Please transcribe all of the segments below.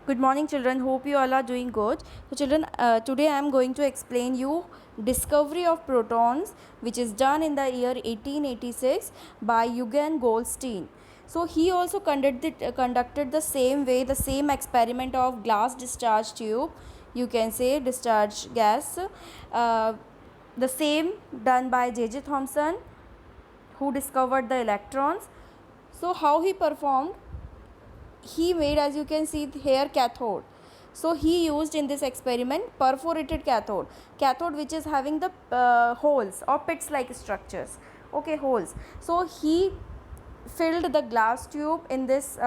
Good morning children, hope you all are doing good. So children, today I am going to explain you discovery of protons which is done in the year 1886 by Eugen Goldstein. So he also conducted the same way, the same experiment of glass discharge tube, you can say discharge gas, the same done by J.J. Thomson, who discovered the electrons. So how he performed? He made, as you can see here, cathode. So he used in this experiment perforated cathode which is having the holes or pits like structures, okay, holes. So he filled the glass tube in this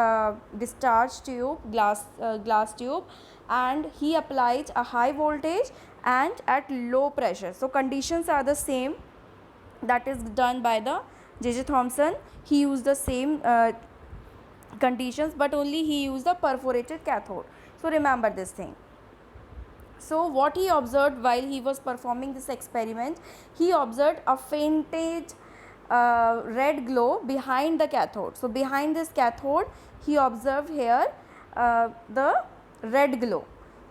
discharge tube, glass tube, and he applied a high voltage and at low pressure. So conditions are the same that is done by the J.J. Thomson. He used the same conditions, but only he used the perforated cathode. So remember this thing. So what he observed while he was performing this experiment, he observed a fainted red glow behind the cathode. So behind this cathode he observed here the red glow,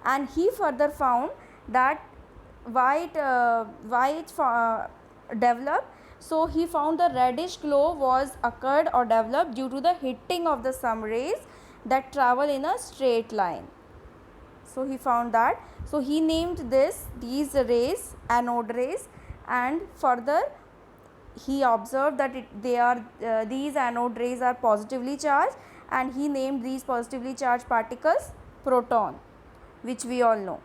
and he further found that why it developed. So he found the reddish glow was occurred or developed due to the hitting of the sun rays that travel in a straight line. So he found that. So he named these rays anode rays, and further he observed that these anode rays are positively charged, and he named these positively charged particles proton, which we all know.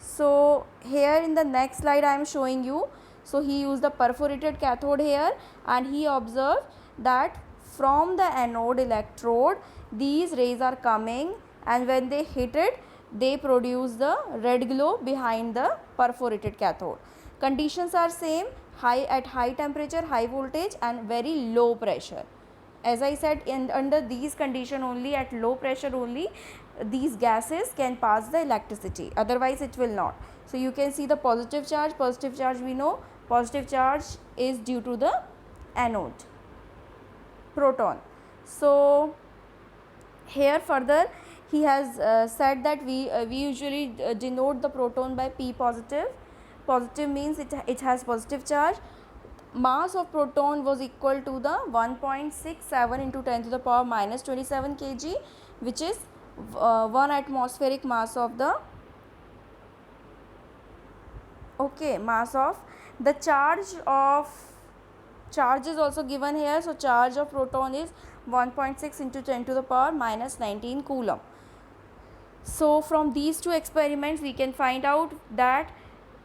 So here in the next slide I am showing you. So he used the perforated cathode here, and he observed that from the anode electrode these rays are coming, and when they hit it they produce the red glow behind the perforated cathode. Conditions are same, at high temperature, high voltage and very low pressure. As I said, under these conditions only, at low pressure only, these gases can pass the electricity, otherwise it will not. So you can see the positive charge, we know positive charge is due to the anode, proton. So here further he has said that we usually denote the proton by P positive. Positive means it has positive charge. Mass of proton was equal to the 1.67 into 10 to the power minus 27 kg, which is 1 atmospheric mass of the mass of the charge is also given here. So charge of proton is 1.6 into 10 to the power minus 19 coulomb. So from these two experiments we can find out that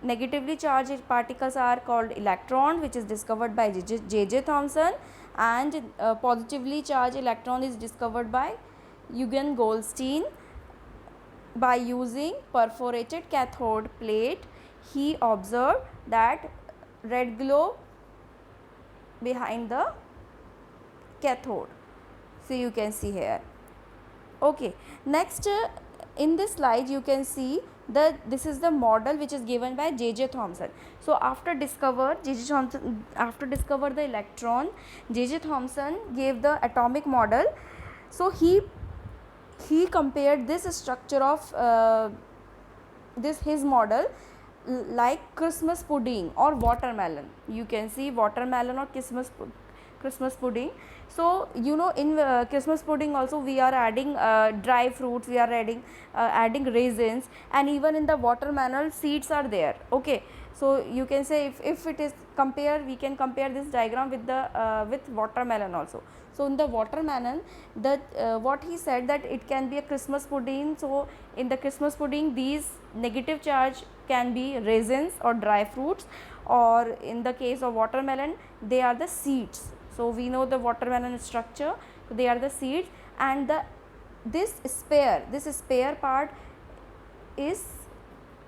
negatively charged particles are called electron, which is discovered by J.J. Thomson, and positively charged electron is discovered by Eugen Goldstein. By using perforated cathode plate, he observed that red glow behind the cathode. So you can see here. Okay, next in this slide you can see that this is the model which is given by J.J. Thomson. So after discover the electron, J.J. Thomson gave the atomic model. So he compared this structure of his model like Christmas pudding or watermelon. You can see watermelon or Christmas pudding. So you know, in Christmas pudding also we are adding dry fruits, we are adding raisins, and even in the watermelon seeds are there. Okay, so you can say if it is we can compare this diagram with the with watermelon also. So in the watermelon, what he said that it can be a Christmas pudding. So in the Christmas pudding these negative charge can be raisins or dry fruits, or in the case of watermelon they are the seeds. So we know the watermelon structure, so they are the seeds, and this spare part is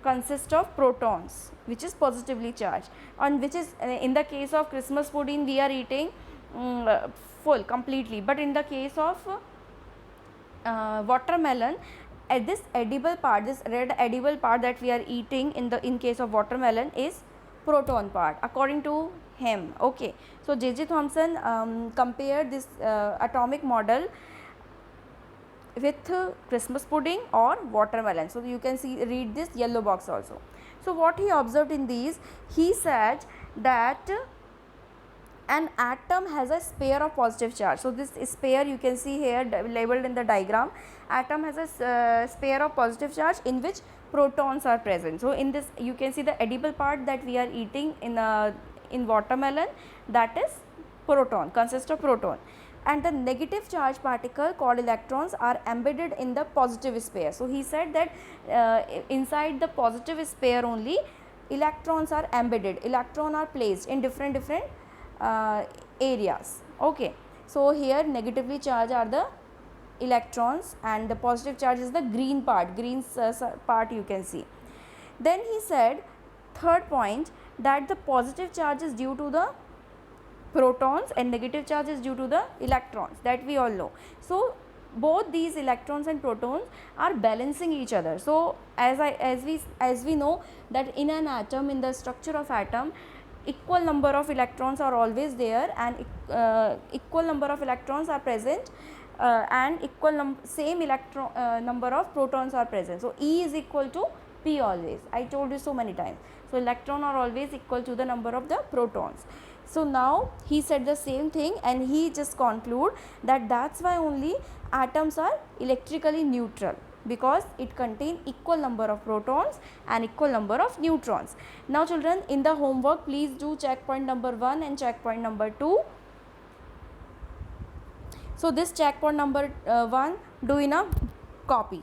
consist of protons, which is positively charged, and which is in the case of Christmas pudding we are eating full completely, but in the case of watermelon, at this edible part, this red edible part that we are eating in case of watermelon is proton part according to him. Okay, so J.J. Thomson compared this atomic model with Christmas pudding or watermelon. So you can see, read this yellow box also. So what he observed in these, he said that an atom has a sphere of positive charge. So this sphere you can see here labeled in the diagram. Atom has a sphere of positive charge in which protons are present. So in this you can see the edible part that we are eating in watermelon, that is proton, consists of proton, and the negative charge particle called electrons are embedded in the positive sphere. So he said that inside the positive sphere only electrons are embedded, electrons are placed in different areas. Okay, so here negatively charged are the electrons and the positive charge is the green part, part you can see. Then he said, third point, that the positive charge is due to the protons and negative charge is due to the electrons, that we all know. So both these electrons and protons are balancing each other. So as we know that in an atom, in the structure of atom, equal number of electrons are always there and equal number of electrons are present and same number of protons are present. So E is equal to P always. I told you so many times. So electron are always equal to the number of the protons. So now he said the same thing and he just conclude that that's why only atoms are electrically neutral, because it contains equal number of protons and equal number of neutrons. Now children, in the homework please do check point number 1 and check point number 2. So this check point number 1 do in a copy.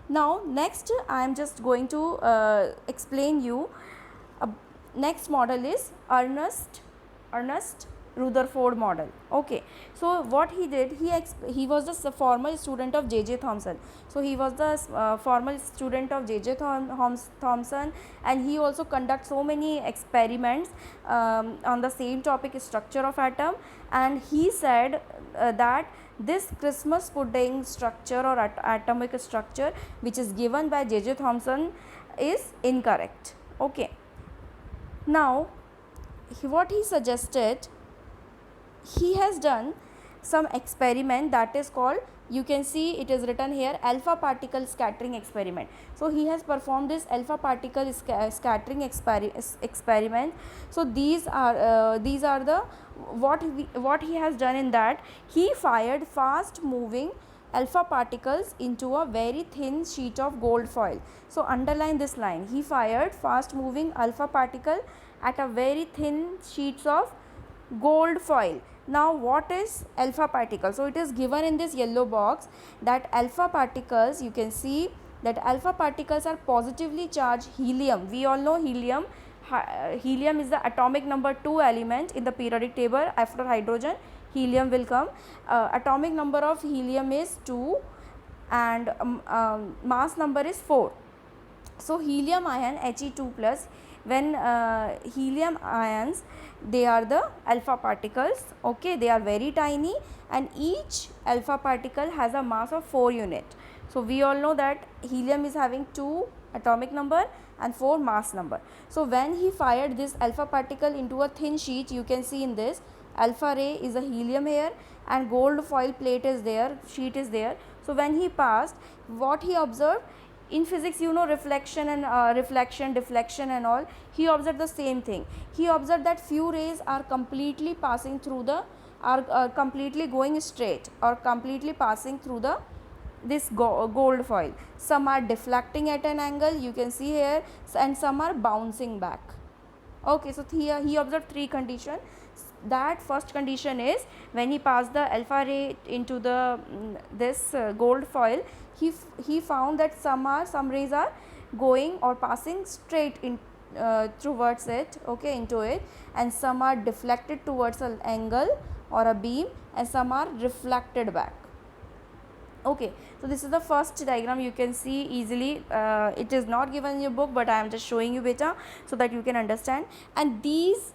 Now next I am just going to explain you. Next model is Ernest Rutherford model. Okay, so what he did, he was the former student of J.J. Thomson. So he was the former student of J.J. Thomson, and he also conduct so many experiments on the same topic, structure of atom, and he said that this Christmas pudding structure or atomic structure which is given by J.J. Thomson is incorrect. Okay, now what he suggested, he has done some experiment that is called, you can see it is written here, alpha particle scattering experiment. So he has performed this alpha particle scattering experiment. So these are the what he has done in that, he fired fast moving alpha particles into a very thin sheet of gold foil. So underline this line, he fired fast moving alpha particle at a very thin sheets of gold foil. Now what is alpha particle? So it is given in this yellow box that alpha particles, you can see that alpha particles are positively charged helium. We all know helium. Helium is the atomic number 2 element in the periodic table. After hydrogen, helium will come. Atomic number of helium is 2 and mass number is 4. So helium ion He2 plus, when helium ions, they are the alpha particles. Okay, they are very tiny and each alpha particle has a mass of 4 unit. So we all know that helium is having 2 atomic number and 4 mass number. So when he fired this alpha particle into a thin sheet, you can see in this alpha ray is a helium here and gold foil plate is there, sheet is there. So when he passed, what he observed, in physics you know reflection and reflection, deflection and all, he observed the same thing. He observed that few rays are completely passing through the, are completely going straight or completely passing through the this gold foil. Some are deflecting at an angle, you can see here, and some are bouncing back. Okay, so here he observed 3 conditions. That first condition is when he passed the alpha ray into the this gold foil, he found that some rays are going or passing straight in towards it, okay, into it, and some are deflected towards an angle or a beam and some are reflected back. Okay, so this is the first diagram, you can see easily. It is not given in your book, but I am just showing you better so that you can understand. And these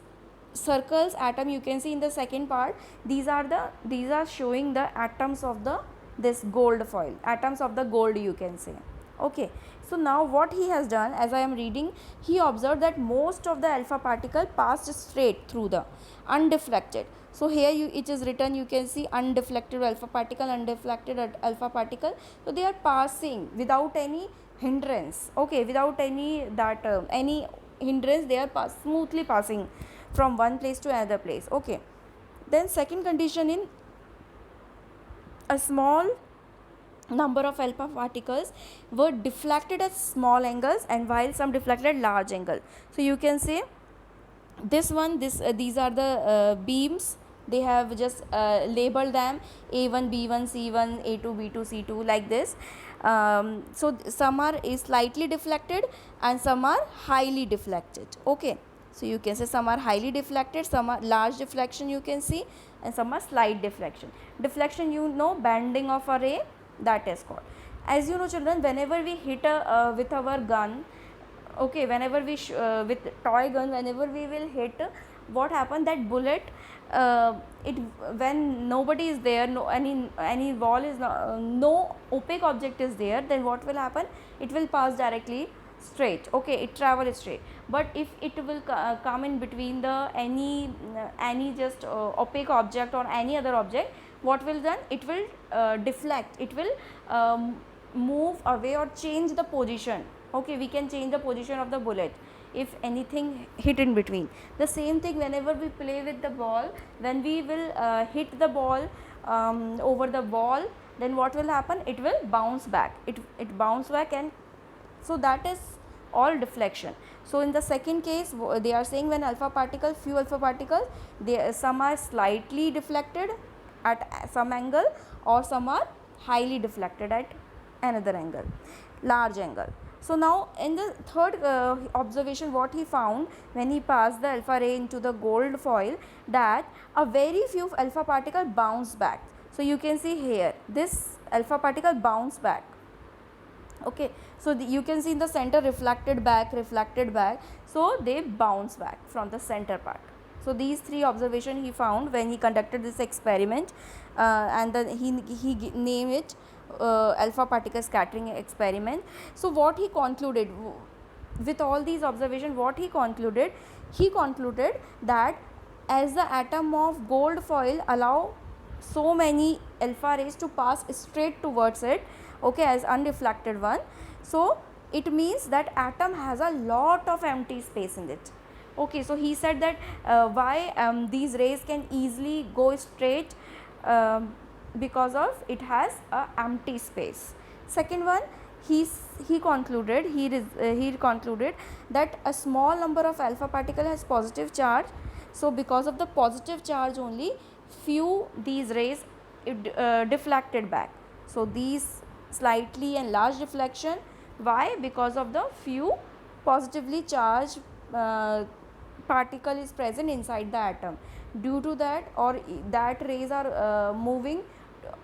circles atom, you can see in the second part, these are showing the atoms of the this gold foil, atoms of the gold, you can say. Okay, so now what he has done, as I am reading, he observed that most of the alpha particle passed straight through the undeflected. So here it is written, you can see undeflected alpha particle, undeflected alpha particle. So they are passing without any hindrance. Okay, without any any hindrance, they are smoothly passing from one place to another place. Okay, then second condition, in a small number of alpha particles were deflected at small angles, and while some deflected at large angle. So you can say this one, these are the beams. They have just labeled them A1 B1 C1 A2 B2 C2 like this. So some are slightly deflected and some are highly deflected. Okay, so you can say some are highly deflected, some are large deflection you can see, and some are slight deflection. Deflection, you know, bending of a ray, that is called. As you know children, whenever we hit with our gun, okay, whenever we with toy gun, whenever we will hit, what happen, that bullet, it, when nobody is there, no any wall is no opaque object is there, then what will happen, it will pass directly straight. Okay, it travel straight. But if it will come in between the any just opaque object or any other object, what will then, it will deflect, it will move away or change the position. Okay, we can change the position of the bullet if anything hit in between. The same thing whenever we play with the ball, when we will hit the ball over the wall, then what will happen, it will bounce back, it bounce back, and so that is all deflection. So in the second case, they are saying when alpha particle, few alpha particles, some are slightly deflected at some angle, or some are highly deflected at another angle, large angle. So now in the third observation, what he found when he passed the alpha ray into the gold foil, that a very few alpha particle bounce back. So you can see here, this alpha particle bounce back. Okay, so you can see in the center, reflected back, so they bounce back from the center part. So these three observations he found when he conducted this experiment, and then he named it alpha particle scattering experiment. So what he concluded with all these observations, what he concluded that as the atom of gold foil allow so many alpha rays to pass straight towards it, okay, as undeflected one, so it means that atom has a lot of empty space in it. Okay, so he said that why these rays can easily go straight, because of it has a empty space. Second one, he concluded that a small number of alpha particle has positive charge. So because of the positive charge only, few these rays deflected back. So these slightly and large deflection, why? Because of the few positively charged particle is present inside the atom. Due to that, or that rays are moving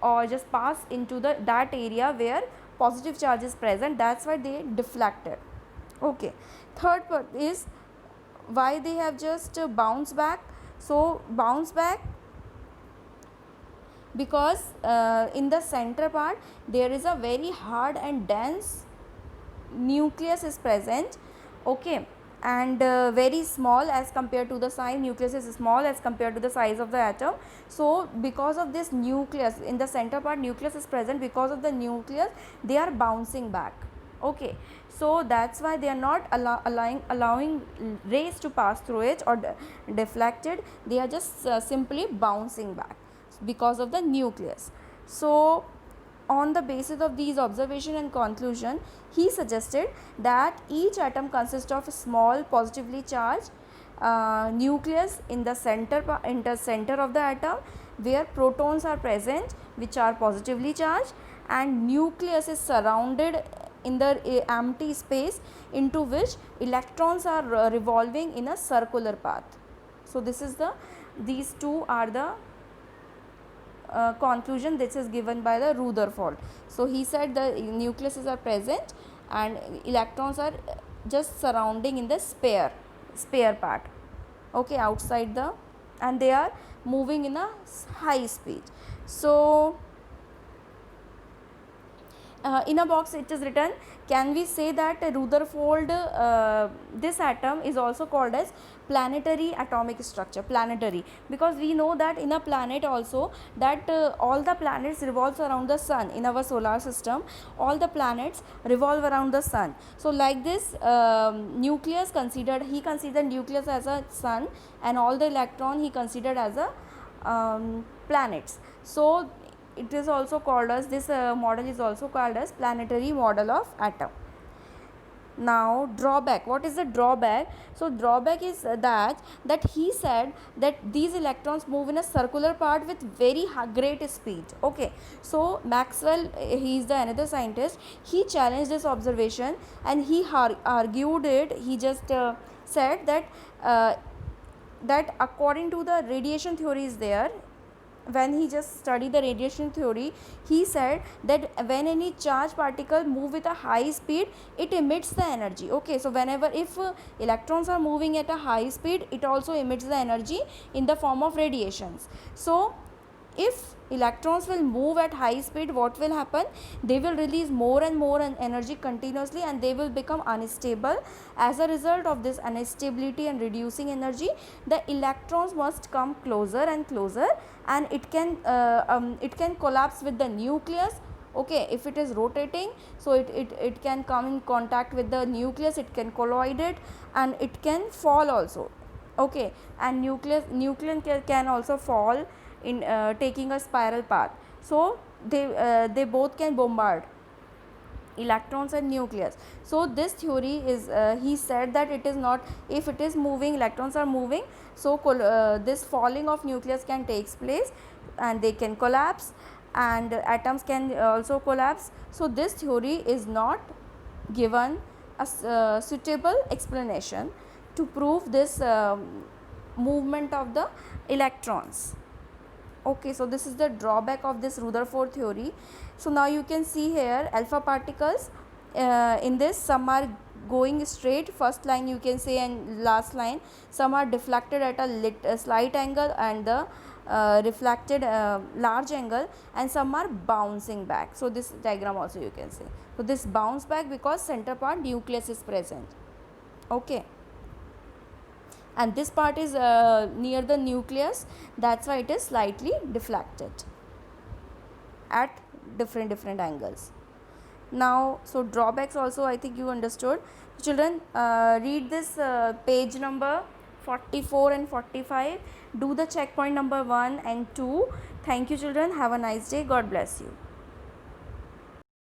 or just pass into that area where positive charge is present, that's why they deflected. Okay, third part is why they have just bounced back. So bounce back because in the center part there is a very hard and dense nucleus is present. Okay, and very small as compared to the size, nucleus is small as compared to the size of the atom. So because of this nucleus, in the center part nucleus is present, because of the nucleus they are bouncing back. Okay, so that's why they are not allowing rays to pass through it or deflected, they are just simply bouncing back because of the nucleus. So on the basis of these observation and conclusion, he suggested that each atom consists of a small positively charged nucleus in the center of the atom, where protons are present which are positively charged, and nucleus is surrounded in the empty space into which electrons are revolving in a circular path. So this is these two are the conclusion this is given by the Rutherford. So he said the nucleuses are present and electrons are just surrounding in the spare part, okay, outside and they are moving in a high speed. So in a box it is written, can we say that Rutherford, this atom is also called as planetary atomic structure? Planetary, because we know that in a planet also, that all the planets revolves around the sun. In our solar system, all the planets revolve around the sun. So like this, nucleus considered, he considered nucleus as a sun, and all the electron he considered as a planets. So it is also called as, this model is also called as planetary model of atom. Now drawback, what is the drawback? So drawback is that he said that these electrons move in a circular path with very great speed. Okay, so Maxwell, he is the another scientist, he challenged this observation and he argued it. He just said that that according to the radiation theory is there, when he just studied the radiation theory, he said that when any charged particle move with a high speed, it emits the energy. Okay, so whenever, if electrons are moving at a high speed, it also emits the energy in the form of radiations. So if electrons will move at high speed, what will happen? They will release more and more energy continuously, and they will become unstable. As a result of this instability and reducing energy, the electrons must come closer and closer, and it can collapse with the nucleus. Okay, if it is rotating, so it can come in contact with the nucleus, it can collide it, and it can fall also. Okay, and nucleus can also fall in taking a spiral path. So they both can bombard electrons and nucleus. So this theory is, he said that it is not, if it is moving, electrons are moving, so this falling of nucleus can takes place, and they can collapse, and atoms can also collapse. So this theory is not given a suitable explanation to prove this movement of the electrons. Okay, so this is the drawback of this Rutherford theory. So now you can see here alpha particles, in this, some are going straight, first line you can say, and last line, some are deflected at a slight angle, and the reflected large angle, and some are bouncing back. So this diagram also you can say, so this bounce back because center part nucleus is present. Okay, and this part is near the nucleus, that's why it is slightly deflected at different angles. Now, so drawbacks also I think you understood. Children, read this page number 44 and 45, do the checkpoint number 1 and 2. Thank you children, have a nice day, God bless you.